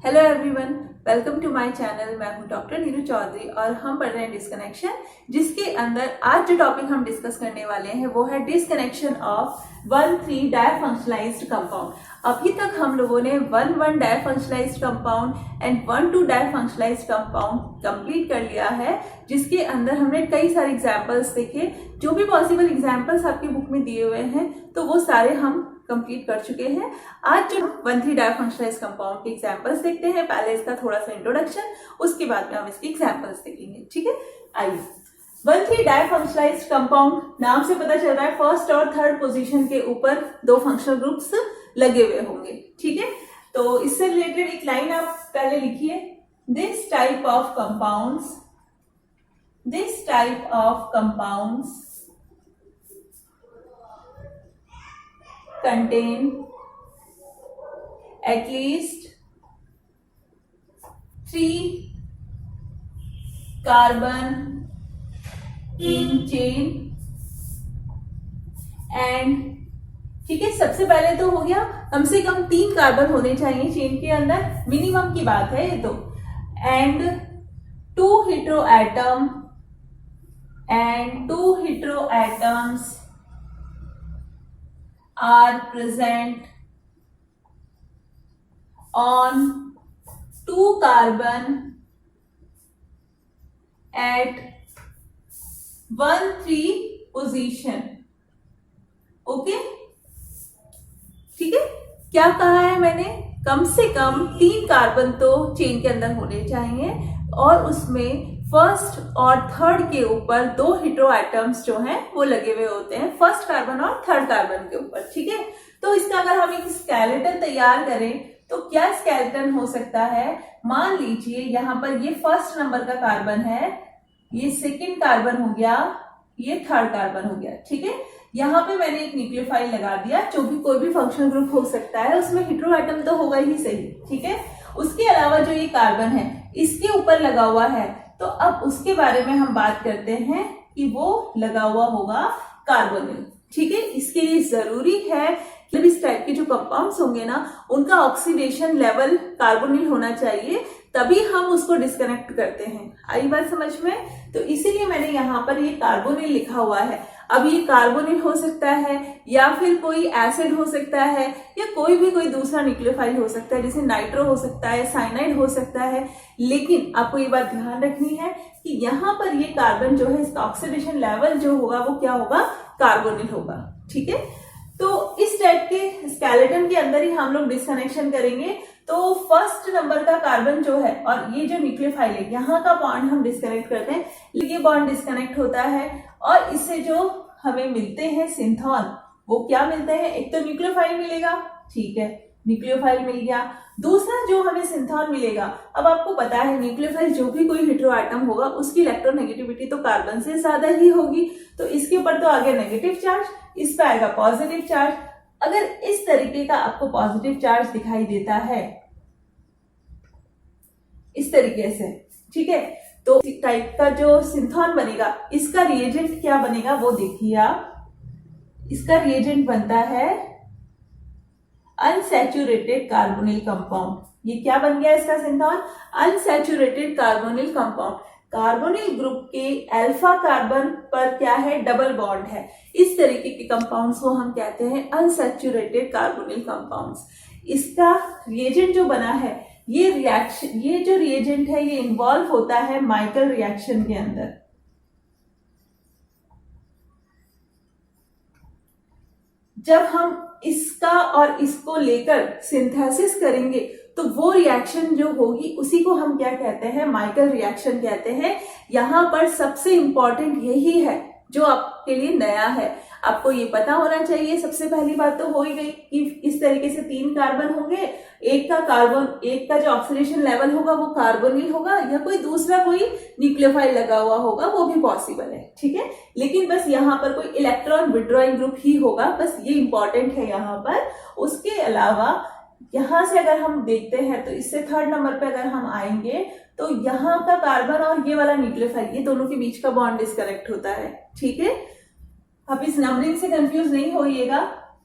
Hello everyone, welcome to my channel. मैं हूं doctor Neeru Chaudhary और हम पढ़ रहे हैं डिस्कनेक्शन, जिसके अंदर आज जो टॉपिक हम डिस्कस करने वाले हैं वो है डिस्कनेक्शन ऑफ 1,3 डायफंक्शनलाइज्ड कंपाउंड। अभी तक हम लोगों ने 1,1 डायफंक्शनलाइज्ड कंपाउंड एंड 1,2 डायफंक्शनलाइज्ड कंपाउंड कंप्लीट कर लिया है, जिसके अंदर हमने कई सारे एग्जाम्पल्स देखे। जो भी पॉसिबल एग्जाम्पल्स आपकी बुक में दिए हुए हैं तो वो सारे हम कंप्लीट कर चुके हैं। आज जो 1,3 डायफंक्शनलाइज्ड कंपाउंड के एग्जांपल्स देखते हैं। पहले इसका थोड़ा सा इंट्रोडक्शन, उसके बाद में हम इसके एग्जांपल्स देखेंगे। ठीक है, आइए। 1,3 डायफंक्शनलाइज्ड कंपाउंड नाम से पता चल रहा है फर्स्ट और थर्ड पोजीशन के ऊपर दो फंक्शनल ग्रुप्स लगे हुए होंगे। ठीक है, तो इससे रिलेटेड एक लाइन आप पहले लिखिए। This type of compounds contain at least 3 carbon in chain and ठीक है, सबसे पहले तो हो गया कम से कम 3 कार्बन होने चाहिए चेन के अंदर, मिनिमम की बात है ये तो। And 2 hetero atoms are present on 2 carbon at 1,3 position। Okay, ठीक है। क्या कहा है मैंने? कम से कम 3 कार्बन तो चेन के अंदर होने चाहिए और उसमें फर्स्ट और थर्ड के ऊपर 2 हीटेरो एटम्स जो हैं वो लगे हुए होते हैं, फर्स्ट कार्बन और थर्ड कार्बन के ऊपर। ठीक है, तो इसका अगर हम एक स्केलेटन तैयार करें तो क्या स्केलेटन हो सकता है? मान लीजिए यहाँ पर ये फर्स्ट नंबर का कार्बन है, ये सेकेंड कार्बन हो गया, ये थर्ड कार्बन हो गया। ठीक है, यहाँ पे मैंने एक न्यूक्लियोफाइल लगा दिया, जो भी कोई भी फंक्शनल ग्रुप हो सकता है, उसमें हीटेरो एटम तो होगा ही सही। ठीक है, उसके अलावा जो ये कार्बन है इसके ऊपर लगा हुआ है, तो अब उसके बारे में हम बात करते हैं कि वो लगा हुआ होगा कार्बोनिल। ठीक है, इसके लिए जरूरी है कि इस टाइप के जो कंपाउंड्स होंगे ना, उनका ऑक्सीडेशन लेवल कार्बोनिल होना चाहिए, तभी हम उसको डिस्कनेक्ट करते हैं। आई बात समझ में? तो इसीलिए मैंने यहाँ पर ये कार्बोनिल लिखा हुआ है। अब ये कार्बोनिल हो सकता है या फिर कोई एसिड हो सकता है या कोई दूसरा न्यूक्लियोफाइल हो सकता है, जैसे नाइट्रो हो सकता है, साइनाइड हो सकता है। लेकिन आपको ये बात ध्यान रखनी है कि यहाँ पर ये कार्बन जो है, इसका ऑक्सीडेशन लेवल जो होगा वो क्या होगा? कार्बोनिल होगा। ठीक है, तो इस टाइप के स्केलेटन के अंदर ही हम लोग डिस्कनेक्शन करेंगे। तो फर्स्ट नंबर का कार्बन जो है और ये जो न्यूक्लियोफाइल है, यहाँ का बॉन्ड हम डिस्कनेक्ट करते हैं, ये बॉन्ड डिस्कनेक्ट होता है और इससे जो हमें मिलते हैं सिंथॉन, वो क्या मिलते हैं? एक तो न्यूक्लियोफाइल मिलेगा, ठीक है, न्यूक्लियोफाइल मिल गया। दूसरा जो हमें सिंथॉन मिलेगा, अब आपको पता है न्यूक्लियोफाइल जो भी कोई हीटेरो एटम होगा उसकी इलेक्ट्रोनेगेटिविटी तो कार्बन से ज्यादा ही होगी, तो इसके ऊपर तो आ गया नेगेटिव चार्ज, इस पर आएगा पॉजिटिव चार्ज। अगर इस तरीके का आपको पॉजिटिव चार्ज दिखाई देता है इस तरीके से, ठीक है, तो इस टाइप का जो सिंथॉन बनेगा, इसका रिएजेंट क्या बनेगा वो देखिए आप। इसका रिएजेंट बनता है अनसैचुरेटेड कार्बोनिल कंपाउंड। ये क्या बन गया इसका synthon? Unsaturated carbonyl compound. Carbonyl group के अल्फा कार्बन पर क्या है? डबल बॉन्ड है। इस तरीके के कंपाउंड्स को हम कहते हैं अनसैचुरेटेड कार्बोनिल कंपाउंड्स। इसका रिएजेंट जो बना है, ये जो रिएजेंट है ये इन्वॉल्व होता है माइकल रिएक्शन के अंदर। जब हम इसका और इसको लेकर सिंथेसिस करेंगे तो वो रिएक्शन जो होगी उसी को हम क्या कहते हैं? माइकल रिएक्शन कहते हैं। यहाँ पर सबसे इंपॉर्टेंट यही है जो आपके लिए नया है, आपको ये पता होना चाहिए। सबसे पहली बात तो हो ही गई कि इस तरीके से 3 कार्बन होंगे, एक का जो ऑक्सीडेशन लेवल होगा वो कार्बोनिल होगा या कोई दूसरा कोई न्यूक्लियोफाइल लगा हुआ होगा, वो भी पॉसिबल है। ठीक है, लेकिन बस यहाँ पर कोई इलेक्ट्रॉन विड्रॉइंग ग्रुप ही होगा, बस ये इंपॉर्टेंट है यहाँ पर। उसके अलावा यहां से अगर हम देखते हैं तो इससे थर्ड नंबर पे अगर हम आएंगे तो यहाँ का कार्बन और ये वाला न्यूक्लियोफाइल, ये दोनों के बीच का बॉन्ड डिस्कनेक्ट होता है। ठीक है, अब इस नंबरिंग से कंफ्यूज नहीं होइएगा,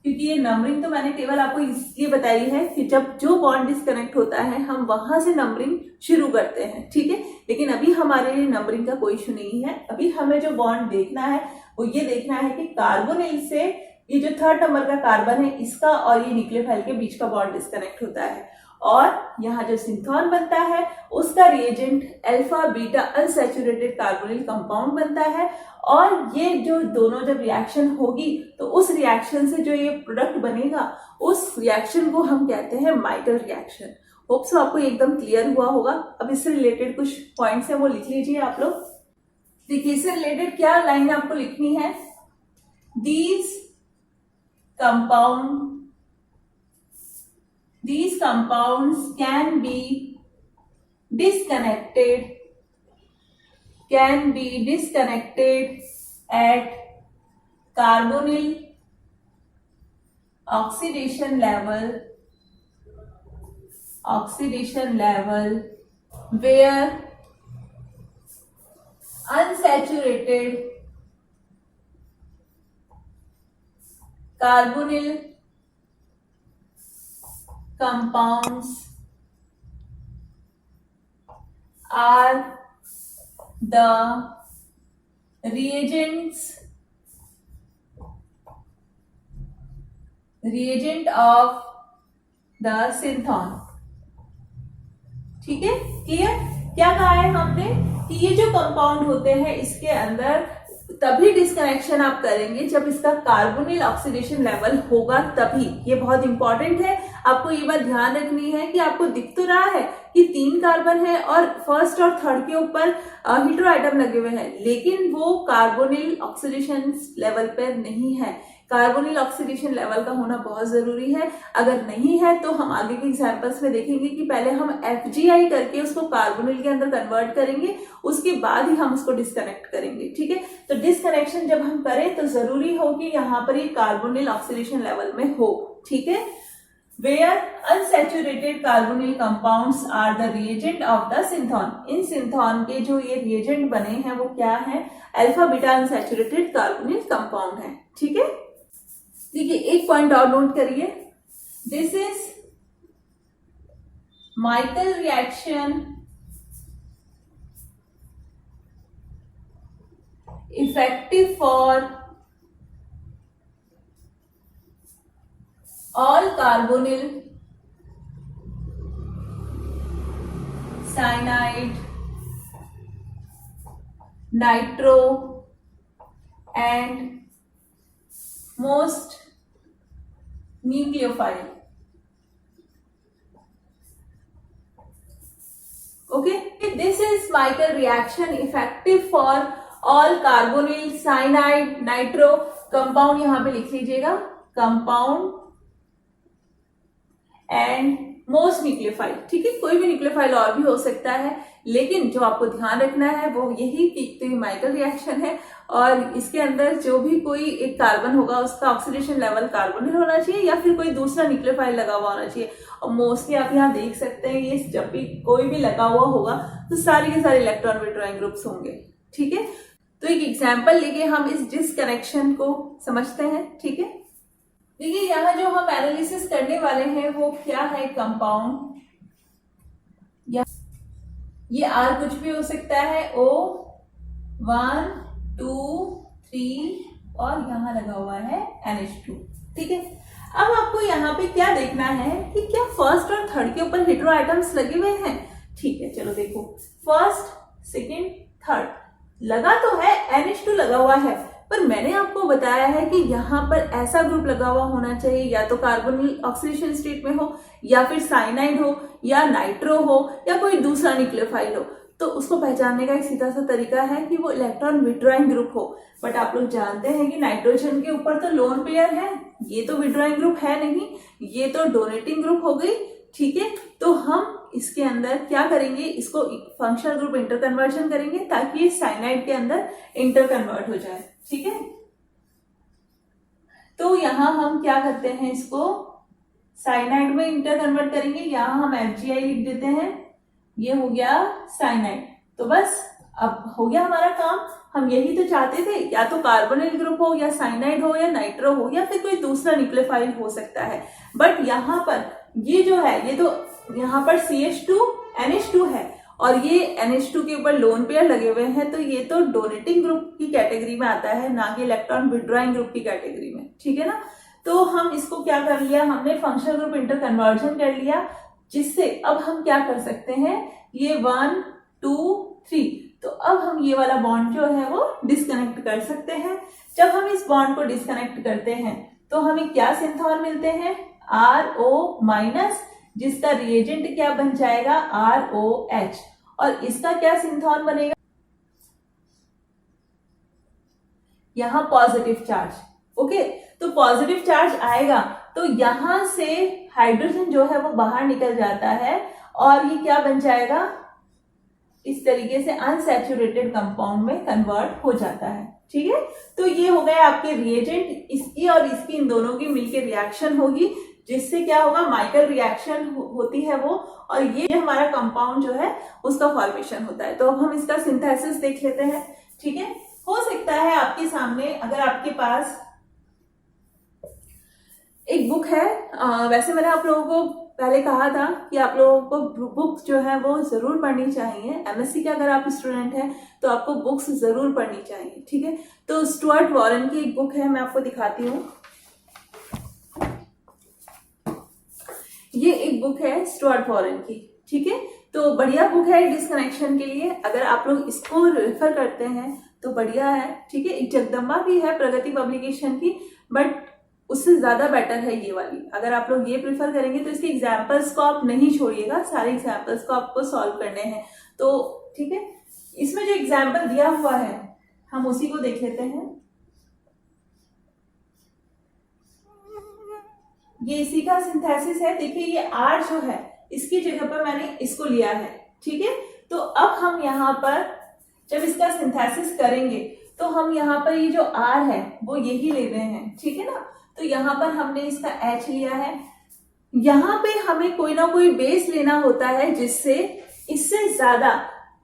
क्योंकि ये नंबरिंग तो मैंने केवल आपको इसलिए बताई है कि जब जो बॉन्ड डिस्कनेक्ट होता है हम वहां से नंबरिंग शुरू करते हैं, ठीक है। लेकिन अभी हमारे लिए नंबरिंग का कोई इशू नहीं है। अभी हमें जो बॉन्ड देखना है वो ये देखना है कि कार्बोनिल से ये जो 3rd नंबर का कार्बन है इसका और ये न्यूक्लियोफाइल के बीच का बॉन्ड डिस्कनेक्ट होता है, और यहाँ जो सिंथोन बनता है उसका reagent alpha beta unsaturated carbonyl compound बनता है। और ये जो दोनों जब रिएक्शन होगी तो उस रिएक्शन से जो ये प्रोडक्ट बनेगा उस रिएक्शन को हम कहते हैं माइकल रिएक्शन। होप सो आपको एकदम क्लियर हुआ होगा। अब इससे रिलेटेड कुछ पॉइंट्स है वो लिख लीजिए आप लोग। देखिए इससे रिलेटेड क्या लाइन आपको लिखनी है, these compounds can be disconnected at carbonyl oxidation level where unsaturated carbonyl compounds are the reagent of the synthon। ठीक है, क्लियर। क्या कहा है हमने कि ये जो कंपाउंड होते हैं इसके अंदर तभी डिस्कनेक्शन आप करेंगे जब इसका कार्बोनिल ऑक्सीडेशन लेवल होगा, तभी। ये बहुत इंपॉर्टेंट है, आपको ये बात ध्यान रखनी है कि आपको दिख तो रहा है कि 3 कार्बन है और 1st और 3rd के ऊपर हेटेरो आइटम लगे हुए हैं, लेकिन वो कार्बोनिल ऑक्सीडेशन लेवल पर नहीं है। कार्बोनिल ऑक्सीडेशन लेवल का होना बहुत जरूरी है। अगर नहीं है तो हम आगे के एग्जांपल्स में देखेंगे कि पहले हम FgI करके उसको कार्बोनिल के अंदर कन्वर्ट करेंगे, उसके बाद ही हम उसको डिस्कनेक्ट करेंगे, ठीक है। तो डिस्कनेक्शन जब हम करें तो जरूरी हो कि यहाँ पर ये कार्बोनिल ऑक्सीडेशन लेवल में हो, ठीक है। Where unsaturated carbonyl compounds are the reagent of the synthon। इन सिंथॉन के जो ये रिएजेंट बने हैं वो क्या है, alpha beta unsaturated carbonyl compound है, ठीक है। देखिए एक पॉइंट और नोट करिए, this is Michael reaction effective for all carbonyl cyanide nitro and most nucleophile। okay, this is Michael reaction effective for all carbonyl cyanide nitro compound, यहां पे लिख लीजिएगा compound एंड मोस्ट न्यूक्लियोफाइल, ठीक है। कोई भी न्यूक्लियोफाइल और भी हो सकता है, लेकिन जो आपको ध्यान रखना है वो यही कि माइकल रिएक्शन है और इसके अंदर जो भी कोई एक कार्बन होगा उसका ऑक्सीडेशन लेवल कार्बोनिल होना चाहिए या फिर कोई दूसरा न्यूक्लियोफाइल लगा हुआ होना चाहिए। और मोस्टली आप यहाँ देख सकते हैं ये जब भी कोई भी लगा हुआ होगा तो सारे के सारे इलेक्ट्रॉन विड्रॉइंग ग्रुप्स होंगे, ठीक है। तो एक एग्जाम्पल लेके हम इस डिस्कनेक्शन को समझते हैं, ठीक है। देखिए यहाँ जो हम एनालिसिस करने वाले हैं वो क्या है, कंपाउंड, या ये R कुछ भी हो सकता है, O 1 2 3 और यहाँ लगा हुआ है NH2, ठीक है। अब आपको यहाँ पे क्या देखना है कि क्या 1st और 3rd के ऊपर हेटेरो आइटम्स लगे हुए हैं, ठीक है। चलो देखो 1st 2nd 3rd लगा तो है, NH2 लगा हुआ है, पर मैंने आपको बताया है कि यहाँ पर ऐसा ग्रुप लगा हुआ होना चाहिए, या तो कार्बोनिल ऑक्सीडेशन स्टेट में हो या फिर साइनाइड हो या नाइट्रो हो या कोई दूसरा न्यूक्लियोफाइल हो। तो उसको पहचानने का एक सीधा सा तरीका है कि वो इलेक्ट्रॉन विड्रॉइंग ग्रुप हो। बट आप लोग जानते हैं कि नाइट्रोजन के ऊपर तो लोन पेयर है, ये तो विड्रॉइंग ग्रुप है नहीं, ये तो डोनेटिंग ग्रुप हो गई, ठीक है। तो हम इसके अंदर क्या करेंगे, इसको फंक्शनल ग्रुप इंटर कन्वर्जन करेंगे ताकि ये साइनाइड के अंदर इंटर कन्वर्ट हो जाए, ठीक है। तो यहां हम क्या करते हैं, इसको साइनाइड में इंटर कन्वर्ट करेंगे, यहां हम FgI लिख देते हैं, ये हो गया साइनाइड। तो बस अब हो गया हमारा काम। हम यही तो चाहते थे, या तो कार्बोनिल ग्रुप हो या साइनाइड हो या नाइट्रो हो या फिर कोई दूसरा न्यूक्लियोफाइल हो सकता है। बट यहाँ पर ये जो है, ये तो यहाँ पर CH2 NH2 है और ये NH2 के ऊपर लोन पेयर लगे हुए हैं, तो ये तो डोनेटिंग ग्रुप की कैटेगरी में आता है, ना कि इलेक्ट्रॉन विड्रॉइंग ग्रुप की कैटेगरी में। ठीक है ना। तो हम इसको क्या कर लिया, हमने फंक्शनल ग्रुप इंटर कन्वर्जन कर लिया, जिससे अब हम क्या कर सकते हैं, ये 1 2 3, तो अब हम ये वाला बॉन्ड जो है वो डिस्कनेक्ट कर सकते हैं। जब हम इस बॉन्ड को डिस्कनेक्ट करते हैं तो हमें क्या सिंथॉन मिलते हैं, RO-, जिसका रिएजेंट क्या बन जाएगा, ROH, और इसका क्या सिंथॉन बनेगा, यहां पॉजिटिव चार्ज। ओके, तो पॉजिटिव चार्ज आएगा तो यहां से हाइड्रोजन जो है वो बाहर निकल जाता है और ये क्या बन जाएगा, इस तरीके से अनसैचुरेटेड कंपाउंड में कन्वर्ट हो जाता है। ठीक है, तो ये हो गया आपके रिएजेंट, इसकी और इसकी इन दोनों की मिलकर रिएक्शन होगी, जिससे क्या होगा, माइकल रिएक्शन होती है वो, और ये हमारा कंपाउंड जो है उसका फॉर्मेशन होता है। तो अब हम इसका सिंथेसिस देख लेते हैं। ठीक है, हो सकता है आपके सामने, अगर आपके पास एक बुक है, वैसे मैंने आप लोगों को पहले कहा था कि आप लोगों को बुक जो है वो जरूर पढ़नी चाहिए। MSc के अगर आप स्टूडेंट हैं तो आपको बुक्स जरूर पढ़नी चाहिए। ठीक है, तो स्टुअर्ट वॉरेन की एक बुक है, मैं आपको दिखाती हूँ। ये एक बुक है स्टुअर्ट वॉरेन की। ठीक है, तो बढ़िया बुक है डिस्कनेक्शन के लिए, अगर आप लोग इसको रेफर करते हैं तो बढ़िया है। ठीक है, एक जगदम्बा भी है प्रगति पब्लिकेशन की, बट उससे ज्यादा बेटर है ये वाली। अगर आप लोग ये प्रिफर करेंगे तो इसके एग्जाम्पल्स को आप नहीं छोड़िएगा, सारे एग्जाम्पल्स को आपको सॉल्व करने हैं। तो ठीक है, इसमें जो एग्जाम्पल दिया हुआ है हम उसी को देख लेते हैं। ये इसी का सिंथेसिस है। देखिए ये R जो है इसकी जगह पर मैंने इसको लिया है। ठीक है, तो अब हम यहाँ पर जब इसका सिंथेसिस करेंगे तो हम यहाँ पर ये जो R है वो यही ले रहे हैं। ठीक है ना, तो यहाँ पर हमने इसका H लिया है। यहाँ पे हमें कोई ना कोई बेस लेना होता है जिससे इससे ज्यादा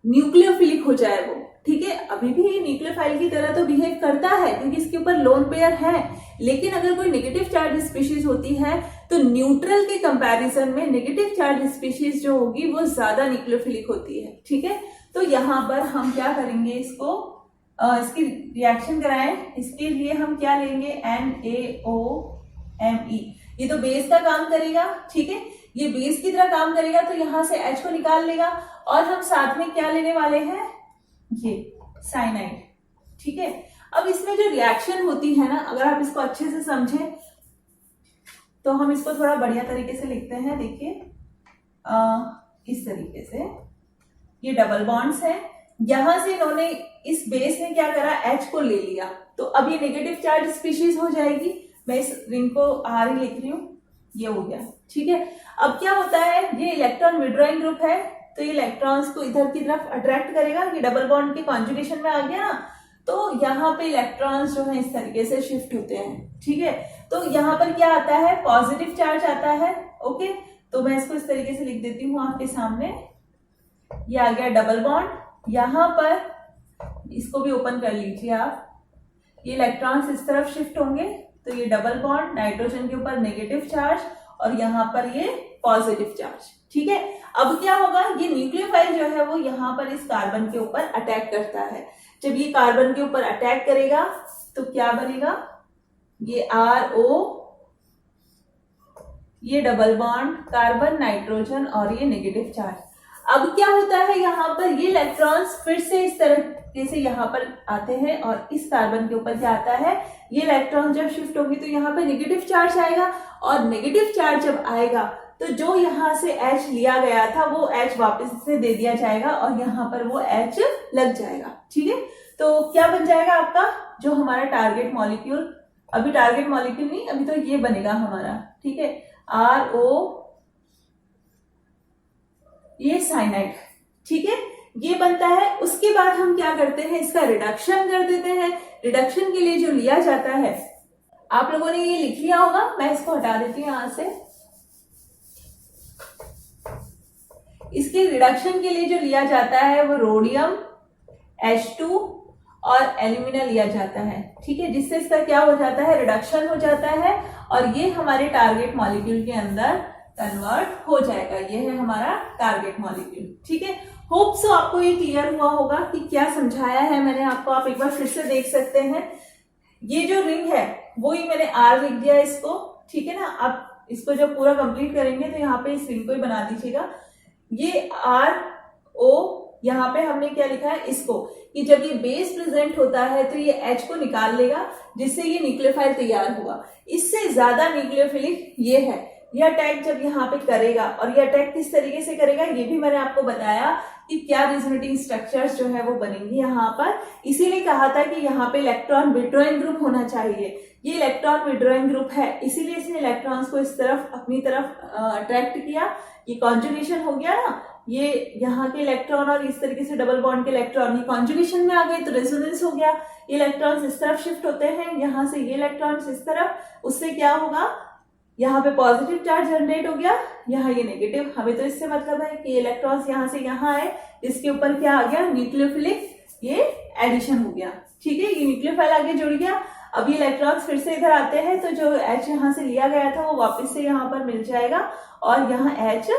न्यूक्लियोफिलिक हो जाए वो। ठीक है, अभी भी ये न्यूक्लियोफाइल की तरह तो बिहेव करता है क्योंकि इसके ऊपर लोन पेयर है, लेकिन अगर कोई नेगेटिव चार्ज स्पीशीज होती है तो न्यूट्रल के कंपैरिजन में नेगेटिव चार्ज स्पीशीज जो होगी वो ज्यादा न्यूक्लियोफिलिक होती है। ठीक है, तो यहाँ पर हम क्या करेंगे, इसको इसकी रिएक्शन कराएं। इसके लिए हम क्या लेंगे, NaOMe, ये तो बेस का काम करेगा। ठीक है, ये बेस की तरह काम करेगा तो यहां से H को निकाल लेगा, और हम साथ में क्या लेने वाले हैं, ये साइनाइड। ठीक है, अब इसमें जो रिएक्शन होती है ना, अगर आप इसको अच्छे से समझें तो हम इसको थोड़ा बढ़िया तरीके से लिखते हैं। देखिए इस तरीके से, ये डबल बॉन्ड्स है, यहां से इन्होंने इस बेस ने क्या करा, H को ले लिया, तो अब ये नेगेटिव चार्ज स्पीशीज हो जाएगी। मैं इस रिंग को R ही लिख रही हूं, ये हो गया। ठीक है, अब क्या होता है, ये इलेक्ट्रॉन विड्रॉइंग ग्रुप है तो ये इलेक्ट्रॉन्स को इधर की तरफ अट्रैक्ट करेगा। ये डबल बॉन्ड के कॉन्जुगेशन में आ गया ना, तो यहाँ पे इलेक्ट्रॉन्स जो है इस तरीके से शिफ्ट होते हैं। ठीक है, तो यहाँ पर क्या आता है, पॉजिटिव चार्ज आता है। ओके, तो मैं इसको इस तरीके से लिख देती हूँ आपके सामने। ये आ गया डबल बॉन्ड, यहाँ पर इसको भी ओपन कर लीजिए आप, ये इलेक्ट्रॉन्स इस तरफ शिफ्ट होंगे, तो ये डबल बॉन्ड, नाइट्रोजन के ऊपर नेगेटिव चार्ज और यहाँ पर ये पॉजिटिव चार्ज। ठीक है, अब क्या होगा, ये न्यूक्लियोफाइल जो है वो यहाँ पर इस कार्बन के ऊपर अटैक करता है। जब ये कार्बन के ऊपर अटैक करेगा तो क्या बनेगा, ये RO, ये डबल बॉन्ड, कार्बन, नाइट्रोजन और ये नेगेटिव चार्ज। अब क्या होता है, यहाँ पर ये इलेक्ट्रॉन्स फिर से इस तरीके से यहाँ पर आते हैं और इस कार्बन के ऊपर क्या आता है, ये इलेक्ट्रॉन जब शिफ्ट होंगे तो यहाँ पर नेगेटिव चार्ज आएगा, और नेगेटिव चार्ज जब आएगा तो जो यहाँ से H लिया गया था वो H वापस से दे दिया जाएगा और यहाँ पर वो H लग जाएगा। ठीक है, तो क्या बन जाएगा आपका जो हमारा टारगेट मॉलिक्यूल, अभी टारगेट मॉलिक्यूल नहीं, अभी तो ये बनेगा हमारा। ठीक है, RO, ये साइनाइड। ठीक है, ये बनता है। उसके बाद हम क्या करते हैं, इसका रिडक्शन कर देते हैं। रिडक्शन के लिए जो लिया जाता है, आप लोगों ने ये लिख लिया होगा, मैं इसको हटा देती हूं यहां से। इसके रिडक्शन के लिए जो लिया जाता है वो रोडियम H2 और एल्यूमिना लिया जाता है, ठीक है, जिससे इसका क्या हो जाता है, रिडक्शन हो जाता है और ये हमारे टारगेट मॉलिक्यूल के अंदर कन्वर्ट हो जाएगा। ये है हमारा टारगेट मॉलिक्यूल, ठीक है। होप सो आपको ये क्लियर हुआ होगा कि क्या समझाया है मैंने आपको। आप एक बार फिर से देख सकते हैं, ये जो रिंग है वो ही मैंने R लिख दिया इसको, ठीक है ना। आप इसको जब पूरा कंप्लीट करेंगे तो यहाँ पे इस रिंग को ही बना दीजिएगा। ये RO, यहाँ पे हमने क्या लिखा है इसको, कि जब ये बेस प्रेजेंट होता है तो ये H को निकाल लेगा, जिससे ये न्यूक्लियोफाइल तैयार होगा। इससे ज्यादा न्यूक्लियोफिलिक ये है। ये अटैक जब यहाँ पे करेगा, और ये अटैक किस तरीके से करेगा ये भी मैंने आपको बताया कि क्या रेजोनेटिंग स्ट्रक्चर्स जो है वो बनेंगी यहाँ पर। इसीलिए कहा था कि यहाँ पे इलेक्ट्रॉन विड्रॉइंग ग्रुप होना चाहिए। ये इलेक्ट्रॉन विड्रॉइंग ग्रुप है, इसीलिए इसने इलेक्ट्रॉन्स को इस तरफ अपनी तरफ अट्रैक्ट किया। ये कॉन्जुगेशन हो गया ना, ये यहाँ के इलेक्ट्रॉन और इस तरीके से डबल बॉन्ड के इलेक्ट्रॉन ये कॉन्जुगेशन में आ गए तो रेजोनेंस हो गया। ये इलेक्ट्रॉन्स इस तरफ शिफ्ट होते हैं, यहाँ से ये इलेक्ट्रॉन्स इस तरफ, उससे क्या होगा, यहाँ पे पॉजिटिव चार्ज जनरेट हो गया, यहाँ ये नेगेटिव। हमें तो इससे मतलब है कि इलेक्ट्रॉन्स यहाँ से यहाँ आए, इसके ऊपर क्या आ गया, न्यूक्लियोफिलिक ये एडिशन हो गया, ठीक है। ये न्यूक्लियोफाइल आगे जुड़ गया। अब ये इलेक्ट्रॉन्स फिर से इधर आते हैं तो जो H यहाँ से लिया गया था वो वापस से यहाँ पर मिल जाएगा और यहाँ H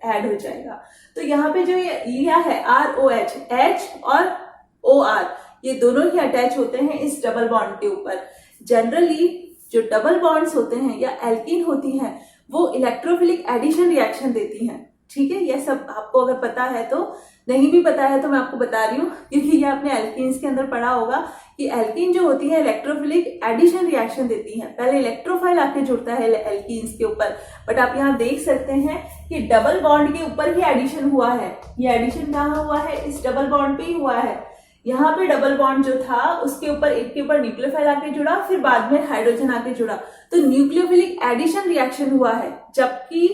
ऐड हो जाएगा। तो यहाँ पे जो ये लिया है ROH, H और OR ये दोनों ही अटैच होते हैं इस डबल बॉन्ड के ऊपर। जनरली जो डबल बॉन्ड्स होते हैं या एल्कीन होती हैं वो इलेक्ट्रोफिलिक एडिशन रिएक्शन देती हैं, ठीक है। यह सब आपको अगर पता है तो, नहीं भी पता है तो मैं आपको बता रही हूँ, क्योंकि ये आपने एल्कीन्स के अंदर पढ़ा होगा कि एल्कीन जो होती है इलेक्ट्रोफिलिक एडिशन रिएक्शन देती है। पहले इलेक्ट्रोफाइल आके जुड़ता है एल्कीन्स के ऊपर, बट आप यहाँ देख सकते हैं कि डबल बॉन्ड के ऊपर ही एडिशन हुआ है। ये एडिशन कहाँ हुआ है, इस डबल बॉन्ड पे ही हुआ है। यहाँ पे डबल बॉन्ड जो था उसके ऊपर एक के ऊपर न्यूक्लियोफाइल आके जुड़ा, फिर बाद में हाइड्रोजन आके जुड़ा, तो न्यूक्लियोफिलिक एडिशन रिएक्शन हुआ है, जबकि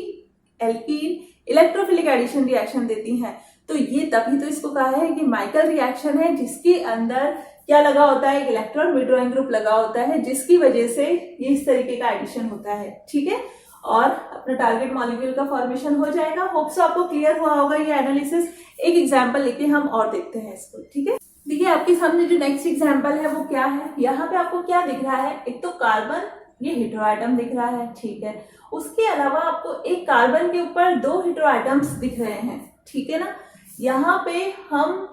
एल्कीन इलेक्ट्रोफिलिक एडिशन रिएक्शन देती हैं। तो ये तभी तो इसको कहा है कि माइकल रिएक्शन है, जिसके अंदर क्या लगा होता है, एक इलेक्ट्रॉन विड्रॉइंग ग्रुप लगा होता है, जिसकी वजह से ये इस तरीके का एडिशन होता है, ठीक है। और अपना टारगेट मॉलिक्यूल का फॉर्मेशन हो जाएगा। होप सो आपको क्लियर हुआ होगा ये एनालिसिस। एक एग्जाम्पल लेके हम और देखते हैं इसको, ठीक है। देखिए आपके सामने जो नेक्स्ट एग्जाम्पल है वो क्या है, यहाँ पे आपको क्या दिख रहा है, एक तो कार्बन, ये हेटेरोएटम दिख रहा है, ठीक है। उसके अलावा आपको एक कार्बन के ऊपर 2 हेटेरोएटम्स दिख रहे हैं, ठीक है ना। यहाँ पे हम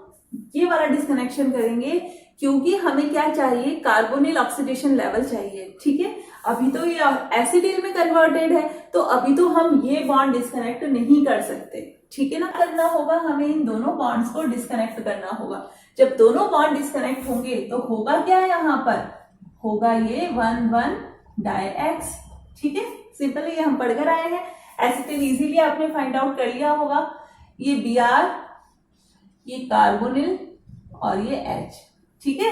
ये वाला डिस्कनेक्शन करेंगे क्योंकि हमें क्या चाहिए, कार्बोनिल ऑक्सीडेशन लेवल चाहिए, ठीक है। अभी तो ये एसिडिल में कन्वर्टेड है, तो अभी तो हम ये बॉन्ड डिस्कनेक्ट नहीं कर सकते, ठीक है ना। करना होगा हमें इन दोनों बॉन्ड्स को डिस्कनेक्ट करना होगा। जब दोनों बॉन्ड डिस्कनेक्ट होंगे तो होगा क्या, यहाँ पर होगा ये 1,1 डाइएक्स, ठीक है। सिंपल है, ये हम पढ़कर आए हैं। एसिटिल इजीली आपने फाइंड आउट कर लिया होगा। ये Br, ये कार्बोनिल और ये H, ठीक है।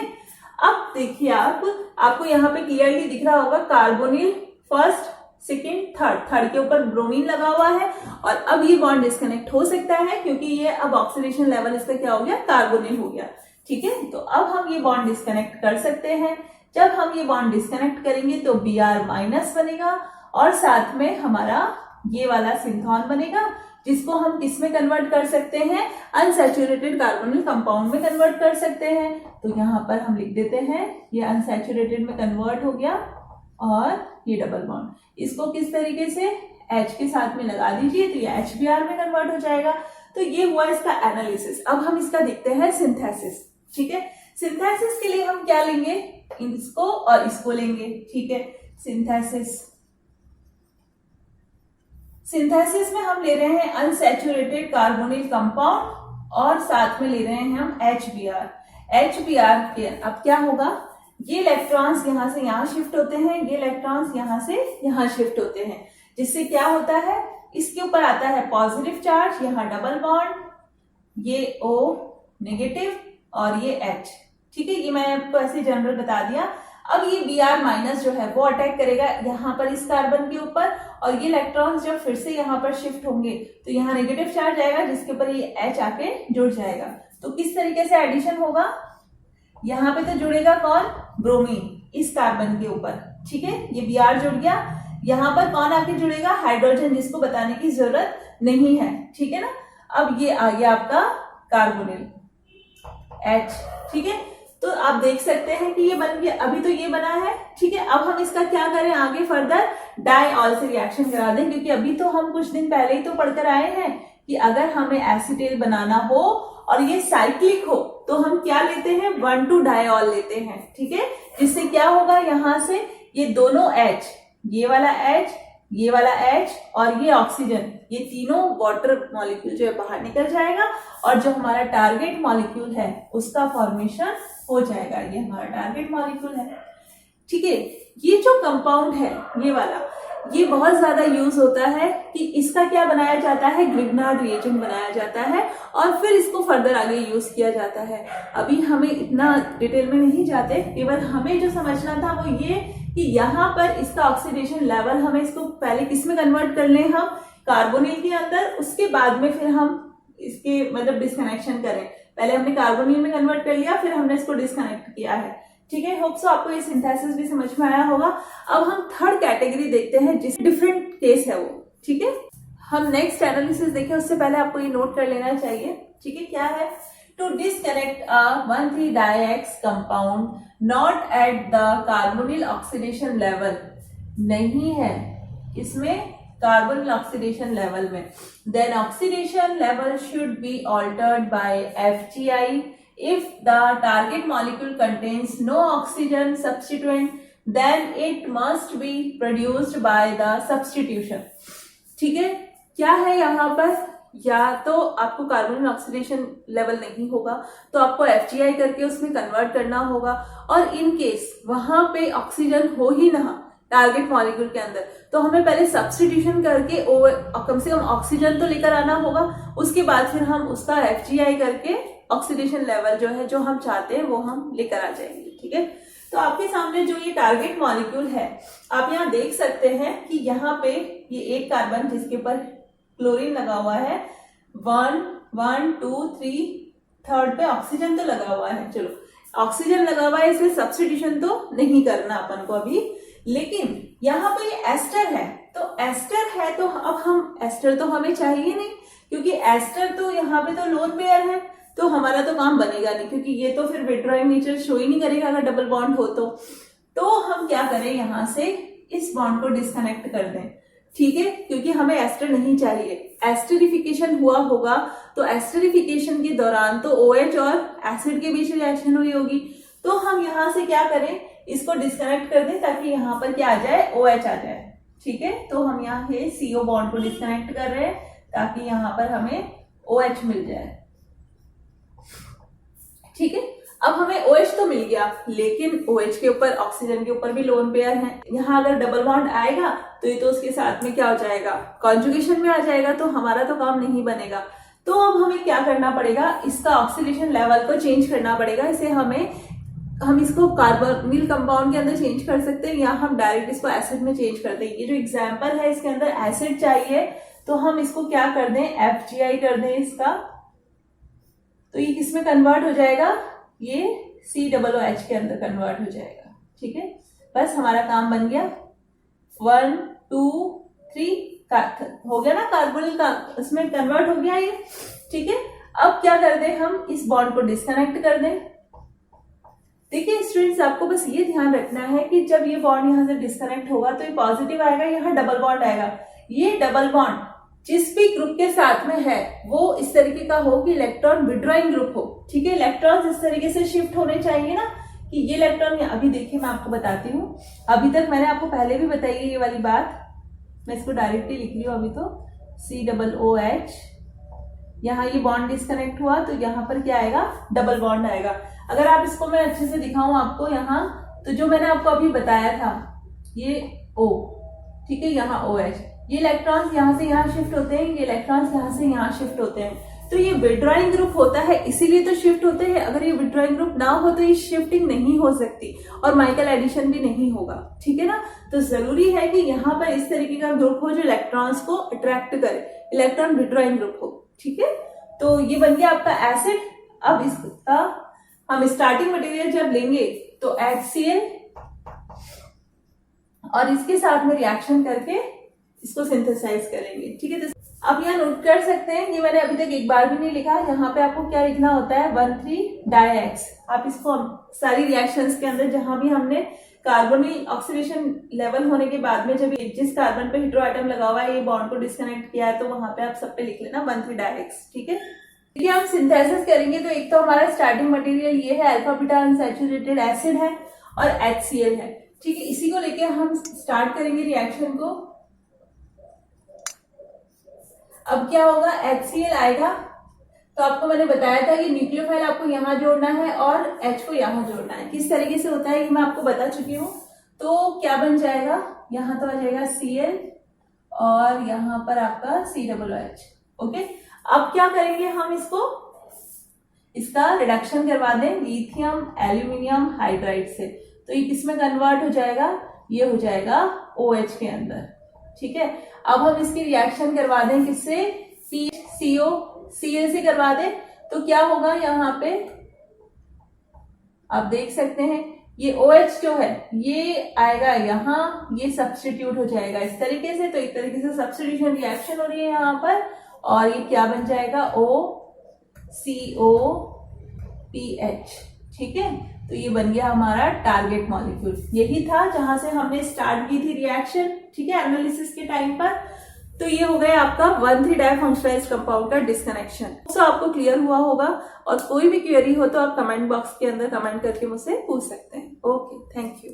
अब देखिए आपको यहाँ पे क्लियरली दिख रहा होगा कार्बोनिल फर्स्ट, सेकेंड, थर्ड के ऊपर ब्रोमीन लगा हुआ है, और अब ये बॉन्ड डिस्कनेक्ट हो सकता है क्योंकि ये अब ऑक्सीडेशन लेवल इसका क्या हो गया, कार्बोनिल हो गया, ठीक है। तो अब हम ये बॉन्ड डिस्कनेक्ट कर सकते हैं। जब हम ये बॉन्ड डिस्कनेक्ट करेंगे तो Br माइनस बनेगा और साथ में हमारा ये वाला सिंथॉन बनेगा, जिसको हम किस में कन्वर्ट कर सकते हैं, अनसैचुरेटेड कार्बोनिल कंपाउंड में कन्वर्ट कर सकते हैं। तो यहाँ पर हम लिख देते हैं ये अनसैचुरेटेड में कन्वर्ट हो गया, और ये डबल बॉन्ड इसको किस तरीके से H के साथ में लगा दीजिए तो ये HBr में कन्वर्ट हो जाएगा। तो ये हुआ इसका एनालिसिस। अब हम इसका देखते हैं सिंथेसिस, ठीक है। सिंथेसिस के लिए हम क्या लेंगे, इसको और इसको लेंगे, ठीक है। सिंथेसिस में हम ले रहे हैं अनसैचुरेटेड कार्बोनिल कंपाउंड और साथ में ले रहे हैं हम HBr के अब क्या होगा, ये इलेक्ट्रॉन्स यहाँ से यहाँ शिफ्ट होते हैं, ये इलेक्ट्रॉन्स यहाँ से यहाँ शिफ्ट होते हैं, जिससे क्या होता है, इसके ऊपर आता है पॉजिटिव चार्ज, यहाँ डबल बॉन्ड, ये O नेगेटिव और ये H, ठीक है। ये मैंने आपको ऐसे जनरल बता दिया। अब ये Br माइनस जो है वो अटैक करेगा यहाँ पर इस कार्बन के ऊपर, और ये इलेक्ट्रॉन्स जब फिर से यहाँ पर शिफ्ट होंगे तो यहाँ नेगेटिव चार्ज आएगा, जिसके ऊपर ये H आके जुड़ जाएगा। तो किस तरीके से एडिशन होगा, यहाँ पे तो जुड़ेगा कौन, ब्रोमीन इस कार्बन के ऊपर, ठीक है। ये Br जुड़ गया, यहाँ पर कौन आके जुड़ेगा, हाइड्रोजन, जिसको बताने की जरूरत नहीं है, ठीक है ना। अब ये आ गया आपका कार्बोनिल, H, ठीक है। तो आप देख सकते हैं कि ये बन गया, अभी तो ये बना है, ठीक है। अब हम इसका क्या करें, आगे फर्दर डाइऑल से रिएक्शन करा दें, क्योंकि अभी तो हम कुछ दिन पहले ही तो पढ़कर आए हैं कि अगर हमें एसीटेल बनाना हो और ये साइक्लिक हो तो हम क्या लेते हैं, 1,2-डाइऑल लेते हैं, ठीक है। जिससे क्या होगा, यहां से ये दोनों H, ये वाला H, ये वाला H और ये ऑक्सीजन, ये तीनों वाटर मॉलिक्यूल जो है बाहर निकल जाएगा और जो हमारा टारगेट मॉलिक्यूल है उसका फॉर्मेशन हो जाएगा। ये हमारा टारगेट मॉलिक्यूल है, ठीक है। ये जो कंपाउंड है ये वाला, ये बहुत ज्यादा यूज होता है कि इसका क्या बनाया जाता है, ग्रिग्नार्ड रिएजेंट बनाया जाता है और फिर इसको फर्दर आगे यूज किया जाता है। अभी हमें इतना डिटेल में नहीं जाते, केवल हमें जो समझना था वो ये कि यहाँ पर इसका ऑक्सीडेशन लेवल, हमें इसको पहले किस में कन्वर्ट कर लें, हम कार्बोनिल के अंदर, उसके बाद में फिर हम इसके मतलब डिस्कनेक्शन करें। पहले हमने कार्बोनिल में कन्वर्ट कर लिया, फिर हमने इसको डिस्कनेक्ट किया है, ठीक है। होप सो आपको ये सिंथेसिस भी समझ में आया होगा। अब हम थर्ड कैटेगरी देखते हैं जिस डिफरेंट केस है वो, ठीक है। हम नेक्स्ट एनालिसिस देखें उससे पहले आपको ये नोट कर लेना चाहिए, ठीक है। क्या है, टू डिस्कनेक्ट अ 1,3-डाइएक्स compound not at the carbonyl oxidation level, नहीं है इसमें कार्बोनिल ऑक्सीडेशन लेवल में, then oxidation level should be altered by FGI. If the target molecule contains no oxygen substituent, then it must be produced by the substitution. ठीक है, क्या है यहाँ पर, या तो आपको कार्बोनिल ऑक्सीडेशन लेवल नहीं होगा तो आपको FGI करके उसमें कन्वर्ट करना होगा, और इन केस वहां पे ऑक्सीजन हो ही ना टारगेट मॉलिक्यूल के अंदर, तो हमें पहले सब्सटीट्यूशन करके कम से कम ऑक्सीजन तो लेकर आना होगा, उसके बाद फिर हम उसका FGI करके ऑक्सीडेशन लेवल जो है जो हम चाहते हैं वो हम लेकर आ जाएंगे, ठीक है। तो आपके सामने जो ये टारगेट मॉलिक्यूल है, आप यहाँ देख सकते हैं कि यहाँ पे ये एक कार्बन जिसके ऊपर क्लोरीन लगा हुआ है, 1, 2, 3, थर्ड पे ऑक्सीजन तो लगा हुआ है, चलो ऑक्सीजन लगा हुआ है, इसलिए सब्सटीट्यूशन तो नहीं करना अपन को अभी। लेकिन यहाँ पे ये एस्टर है, तो एस्टर है तो अब हम एस्टर तो हमें चाहिए नहीं, क्योंकि एस्टर तो यहाँ पे तो लोन पेयर है, तो हमारा तो काम बनेगा नहीं, क्योंकि ये तो फिर विड्रॉइंग नेचर शो ही नहीं करेगा अगर डबल बॉन्ड हो तो हम क्या करें, यहां से इस बॉन्ड को डिस्कनेक्ट कर दें, ठीक है, क्योंकि हमें एस्टर नहीं चाहिए। एस्टरिफिकेशन हुआ होगा तो एस्टरिफिकेशन के दौरान तो OH और एसिड के बीच रिएक्शन हुई होगी, तो हम यहां से क्या करें, इसको डिस्कनेक्ट कर दें ताकि यहाँ पर क्या आ जाए, OH आ जाए, ठीक है। तो हम यहाँ से CO बॉन्ड को डिस्कनेक्ट कर रहे हैं ताकि यहाँ पर हमें OH मिल जाए, ठीक है। अब हमें OH तो मिल गया, लेकिन OH के ऊपर ऑक्सीजन के ऊपर भी लोन पेयर है, यहाँ अगर डबल बॉन्ड आएगा तो ये तो उसके साथ में क्या हो जाएगा, कॉन्जुगेशन में आ जाएगा, तो हमारा तो काम नहीं बनेगा। तो अब हमें क्या करना पड़ेगा, इसका ऑक्सीडेशन लेवल को चेंज करना पड़ेगा। इसे हम इसको कार्बोनिल कंपाउंड के अंदर चेंज कर सकते हैं, या हम डायरेक्ट इसको एसिड में चेंज कर दें। ये जो एग्जाम्पल है इसके अंदर एसिड चाहिए, तो हम इसको क्या कर दें, FGI कर दें इसका, तो ये किसमें कन्वर्ट हो जाएगा, ये COOH के अंदर कन्वर्ट हो जाएगा, ठीक है। बस हमारा काम बन गया, 1, 2, 3 हो गया ना, कार्बोनिल का इसमें कन्वर्ट हो गया ये, ठीक है। अब क्या कर दें, हम इस बॉन्ड को डिस्कनेक्ट कर दें। देखिए स्टूडेंट्स, आपको बस ये ध्यान रखना है कि जब ये बॉन्ड यहाँ से डिस्कनेक्ट होगा तो ये पॉजिटिव आएगा, यहाँ डबल बॉन्ड आएगा। ये डबल बॉन्ड जिस भी ग्रुप के साथ में है वो इस तरीके का हो कि इलेक्ट्रॉन विड्रॉइंग ग्रुप हो, ठीक है। इलेक्ट्रॉन इस तरीके से शिफ्ट होने चाहिए ना कि ये इलेक्ट्रॉन, अभी देखिए मैं आपको बताती हूँ, अभी तक मैंने आपको पहले भी बताई है ये वाली बात, मैं इसको डायरेक्टली लिख रही हूँ अभी तो, COOH, यहाँ ये बॉन्ड डिस्कनेक्ट हुआ तो यहाँ पर क्या आएगा, डबल बॉन्ड आएगा। अगर आप इसको मैं अच्छे से दिखाऊं आपको यहाँ, तो जो मैंने आपको अभी बताया था ये O, ठीक है, यहाँ OH, ये इलेक्ट्रॉन्स यहाँ से यहाँ शिफ्ट होते हैं, ये इलेक्ट्रॉन्स यहाँ से यहाँ शिफ्ट होते हैं, तो ये विड्रॉइंग ग्रुप होता है, इसीलिए तो शिफ्ट होते हैं। अगर ये विड्रॉइंग ग्रुप ना हो तो ये शिफ्टिंग नहीं हो सकती और माइकल एडिशन भी नहीं होगा, ठीक है ना। तो जरूरी है कि यहाँ पर इस तरीके का ग्रुप हो जो इलेक्ट्रॉन्स को अट्रैक्ट करे, इलेक्ट्रॉन विड्रॉइंग ग्रुप हो, ठीक है। तो ये बन गया आपका एसिड। अब इसका हम स्टार्टिंग मटेरियल जब लेंगे तो HCl और इसके साथ में रिएक्शन करके इसको सिंथेसाइज करेंगे, ठीक है। अब यहाँ नोट कर सकते हैं, ये मैंने अभी तक एक बार भी नहीं लिखा। यहाँ पे आपको क्या लिखना होता है, 1,3-डायएक्स। आप इसको सारी रिएक्शंस के अंदर जहां भी हमने कार्बोनिल ऑक्सीडेशन लेवल होने के बाद में जब जिस कार्बन पे हेटेरो एटम लगा हुआ है, ये बॉन्ड को डिस्कनेक्ट किया है, तो वहां पे आप सब पे लिख लेना 1,3-डायएक्स। ठीक है, देखिए हम सिंथेसिस करेंगे तो एक तो हमारा स्टार्टिंग मटेरियल ये है, अल्फा बीटा अनसैचुरेटेड एसिड है और HCl है। ठीक है, इसी को लेके हम स्टार्ट करेंगे रिएक्शन को। अब क्या होगा, HCl आएगा, तो आपको मैंने बताया था कि न्यूक्लियोफाइल आपको यहाँ जोड़ना है और H को यहाँ जोड़ना है। किस तरीके से होता है ये मैं आपको बता चुकी हूँ। तो क्या बन जाएगा, यहाँ तो आ जाएगा Cl और यहाँ पर आपका COOH। ओके, अब क्या करेंगे हम इसका रिडक्शन करवा दें लिथियम एल्यूमिनियम हाइड्राइड से, तो ये किसमें कन्वर्ट हो जाएगा, ये हो जाएगा OH के अंदर। ठीक है, अब हम इसकी रिएक्शन करवा दें किससे, COCl से करवा दें, तो क्या होगा, यहाँ पे आप देख सकते हैं ये OH जो है ये आएगा यहाँ, ये सब्स्टिट्यूट हो जाएगा इस तरीके से। तो एक तरीके से सब्स्टिट्यूशन रिएक्शन हो रही है यहाँ पर, और ये क्या बन जाएगा, OCOPH। ठीक है, तो ये बन गया हमारा टारगेट मॉलिक्यूल। यही था जहां से हमने स्टार्ट की थी रिएक्शन। ठीक है, एनालिसिस के टाइम पर। तो ये हो गया आपका 1,3-डाइफंक्शनलाइज्ड कंपाउंड का डिस्कनेक्शन। तो आपको क्लियर हुआ होगा, और कोई भी क्वेरी हो तो आप कमेंट बॉक्स के अंदर कमेंट करके मुझसे पूछ सकते हैं। Okay, thank you.